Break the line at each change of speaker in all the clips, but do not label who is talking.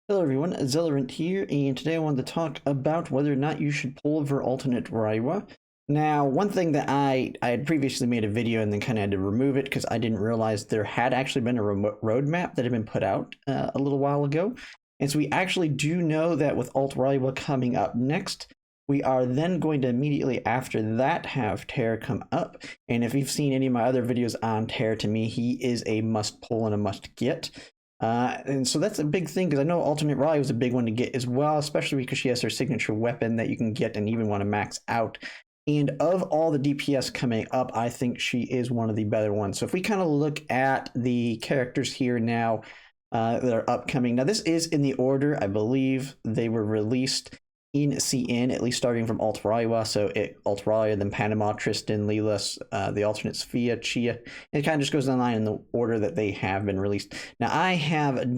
Hello everyone, Zellerant here, and today I wanted to talk about whether or not you should pull over Alternate Rawiyah. Now, one thing that I had previously made a video and then kind of had to remove it because I didn't realize there had actually been a roadmap that had been put out a little while ago. And so we actually do know that with Alt Rawiyah coming up next, we are then going to immediately after that have Terror come up. And if you've seen any of my other videos on Terror, to me, he is a must pull and a must get. And so that's a big thing because I know Alternate Rawiyah was a big one to get as well, especially because she has her signature weapon that you can get and even want to max out. And of all the DPS coming up, I think she is one of the better ones. So if we kind of look at the characters here now that are upcoming, now this is in the order, I believe they were released in CN, at least starting from Alt Rawiyah. So Alt Rawiyah, then Panama, Tristan, Leela, the alternate Sophia, Chia. It kind of just goes online in the order that they have been released. Now I have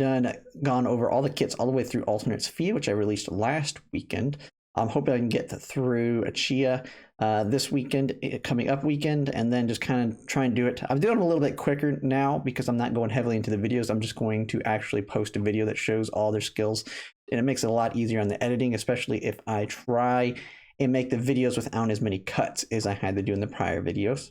gone over all the kits all the way through alternate Sophia, which I released last weekend. I'm hoping I can get through a Chia this weekend, coming up weekend, and then just kind of try and do it. I'm doing them a little bit quicker now because I'm not going heavily into the videos. I'm just going to actually post a video that shows all their skills, and it makes it a lot easier on the editing, especially if I try and make the videos without as many cuts as I had to do in the prior videos.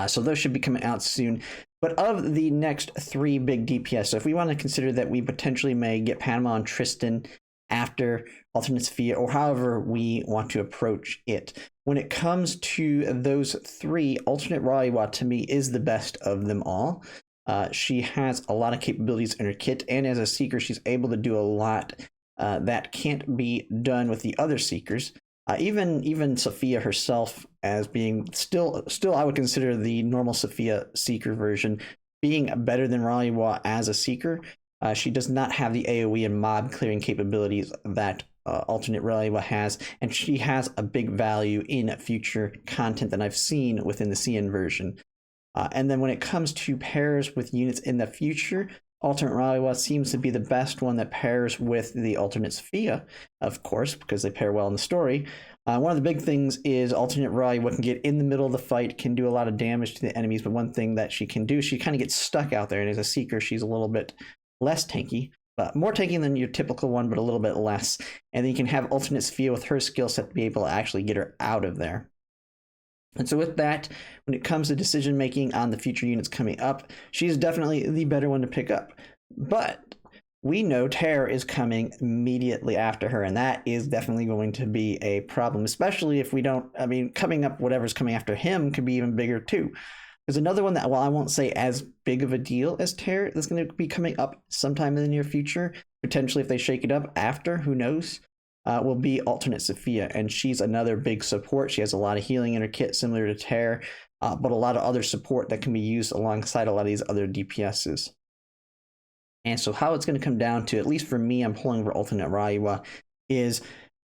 So those should be coming out soon. But of the next three big DPS, so if we want to consider that we potentially may get Panama and Tristan after Alternate Sophia, or however we want to approach it. When it comes to those three, Alternate Rawiyah to me is the best of them all. She has a lot of capabilities in her kit, and as a Seeker, she's able to do a lot that can't be done with the other Seekers. Even Sophia herself, as being still I would consider the normal Sophia Seeker version being better than Rawiyah as a Seeker. She does not have the AoE and mob clearing capabilities that Alternate Rawiyah has, and she has a big value in future content that I've seen within the CN version. And then when it comes to pairs with units in the future, Alternate Rawiyah seems to be the best one that pairs with the Alternate Sophia, of course, because they pair well in the story. One of the big things is Alternate Rawiyah can get in the middle of the fight, can do a lot of damage to the enemies, but one thing that she can do, she kind of gets stuck out there, and as a Seeker, she's a little bit less tanky, but more tanky than your typical one, but a little bit less. And then you can have Alternate Sophia with her skill set to be able to actually get her out of there. And so with that, when it comes to decision making on the future units coming up, she's definitely the better one to pick up. But we know Terror is coming immediately after her, and that is definitely going to be a problem, especially if we don't, coming up, whatever's coming after him could be even bigger too. There's another one that, while I won't say as big of a deal as Terror, that's going to be coming up sometime in the near future, potentially if they shake it up after, who knows, will be Alternate Sophia. And she's another big support. She has a lot of healing in her kit, similar to Terror, but a lot of other support that can be used alongside a lot of these other DPSs. And so how it's going to come down to, at least for me, I'm pulling for Alternate Rawiyah, is,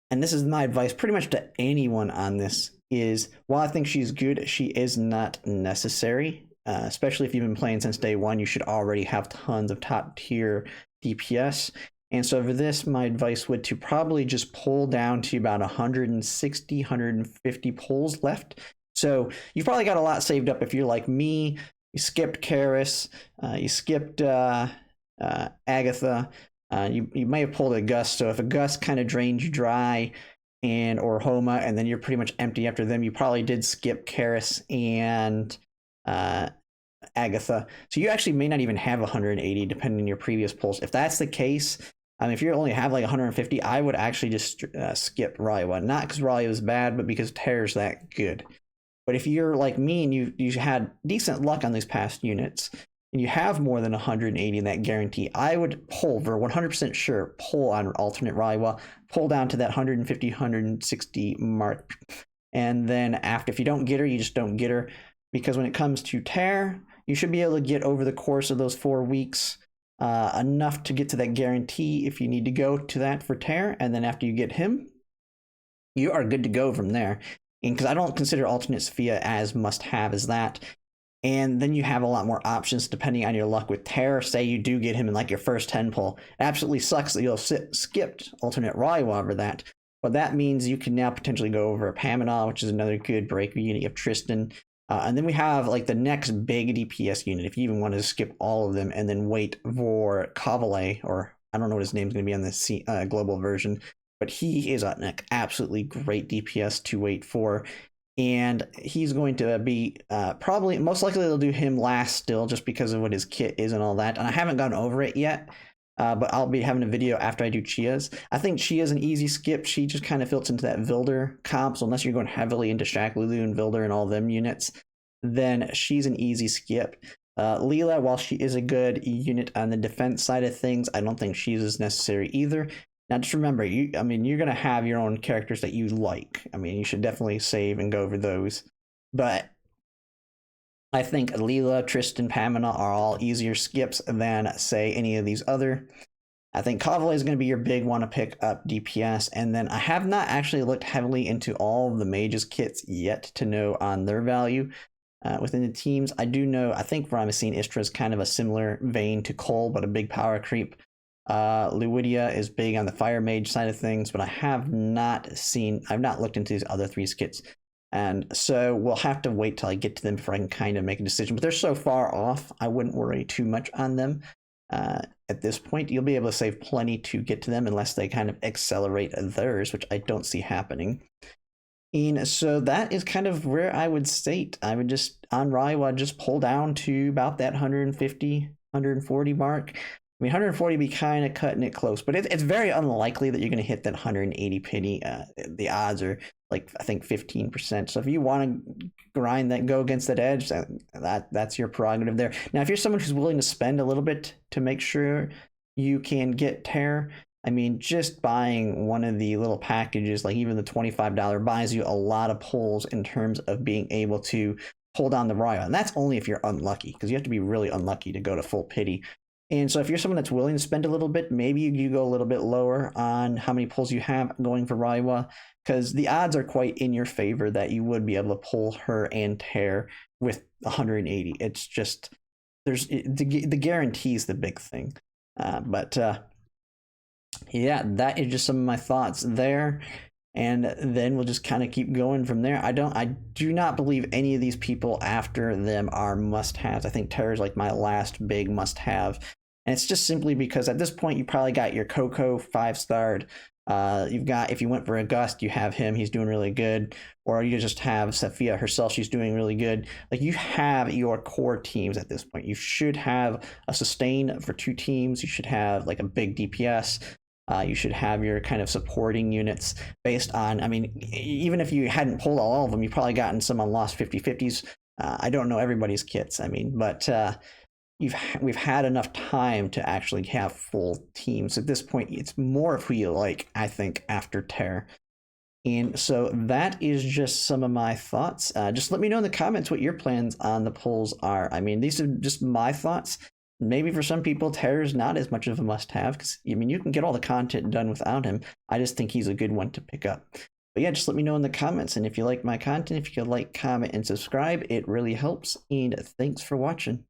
and this is my advice pretty much to anyone on this, is while I think she's good, she is not necessary. Especially if you've been playing since day one, you should already have tons of top tier DPS. And so for this, my advice would to probably just pull down to about 160, 150 pulls left. So you've probably got a lot saved up if you're like me. You skipped Karis, you skipped Agatha, you may have pulled a Gus. So if a Gus kind of drains you dry, or Homa, and then you're pretty much empty after them, you probably did skip Karis and Agatha. So you actually may not even have 180 depending on your previous pulls. If that's the case, if you only have like 150, I would actually just skip Rawiyah. Not because Rawiyah is bad, but because Terror's that good. But if you're like me and you had decent luck on these past units, and you have more than 180 in that guarantee, I would pull for 100% sure, pull on Alternate Rawiyah, pull down to that 150, 160 mark. And then after, if you don't get her, you just don't get her. Because when it comes to Terror, you should be able to get over the course of those 4 weeks enough to get to that guarantee if you need to go to that for Terror. And then after you get him, you are good to go from there. And because I don't consider Alternate Sophia as must-have as that. And then you have a lot more options depending on your luck with Terror. Say you do get him in like your first 10 pull. It absolutely sucks that you'll skipped Alternate Rawiyah over that. But that means you can now potentially go over a Pamela, which is another good break unit. You have Tristan. And then we have like the next big DPS unit, if you even want to skip all of them and then wait for Convallaria or I don't know what his name's going to be on the global version, but he is an absolutely great DPS to wait for. And he's going to be probably, most likely they'll do him last still, just because of what his kit is and all that. And I haven't gone over it yet, but I'll be having a video after I do Chia's. I think Chia's an easy skip. She just kind of fits into that Vilder comp, so unless you're going heavily into Shaq Lulu and Vilder and all them units, then she's an easy skip. Leela, while she is a good unit on the defense side of things, I don't think she's as necessary either. Now, just remember, you're going to have your own characters that you like. I mean, you should definitely save and go over those. But I think Leela, Tristan, Pamela are all easier skips than, say, any of these other. I think Convallaria is going to be your big one to pick up DPS. And then I have not actually looked heavily into all of the mages kits yet to know on their value within the teams. I do know, I think from what I've seen, Istra is kind of a similar vein to Cole, but a big power creep. Rawiyah is big on the fire mage side of things, but I've not looked into these other 3 skits. And so we'll have to wait till I get to them before I can kind of make a decision. But they're so far off, I wouldn't worry too much on them. At this point, you'll be able to save plenty to get to them unless they kind of accelerate theirs, which I don't see happening. And so that is kind of where I would state. I would just, on Rawa, just pull down to about that 150, 140 mark. I mean, 140 be kind of cutting it close, but it's very unlikely that you're going to hit that 180 pity. The odds are like, I think 15%. So if you want to grind that, go against that edge, that's your prerogative there. Now, if you're someone who's willing to spend a little bit to make sure you can get Terror, I mean, just buying one of the little packages, like even the $25, buys you a lot of pulls in terms of being able to pull down the Rawa. And that's only if you're unlucky, because you have to be really unlucky to go to full pity. And so if you're someone that's willing to spend a little bit, maybe you go a little bit lower on how many pulls you have going for Rawa, because the odds are quite in your favor that you would be able to pull her and Tear with 180. It's just, the guarantee is the big thing. Yeah, that is just some of my thoughts there. And then we'll just kind of keep going from there. I do not believe any of these people after them are must-haves. I think Terror is like my last big must-have. And it's just simply because at this point, you probably got your Coco 5-starred. You've got, if you went for a Gust, you have him. He's doing really good. Or you just have Sophia herself. She's doing really good. Like, you have your core teams at this point. You should have a sustain for 2 teams. You should have like a big DPS. You should have your kind of supporting units based on, I mean, even if you hadn't pulled all of them, you've probably gotten some on lost 50/50s. I don't know everybody's kits, I mean, but we've had enough time to actually have full teams. At this point, it's more of who you like, I think, after Terror. And so that is just some of my thoughts. Just let me know in the comments what your plans on the polls are. I mean, these are just my thoughts. Maybe for some people, Terror is not as much of a must-have, because, I mean, you can get all the content done without him. I just think he's a good one to pick up. But yeah, just let me know in the comments. And if you like my content, if you could like, comment, and subscribe, it really helps. And thanks for watching.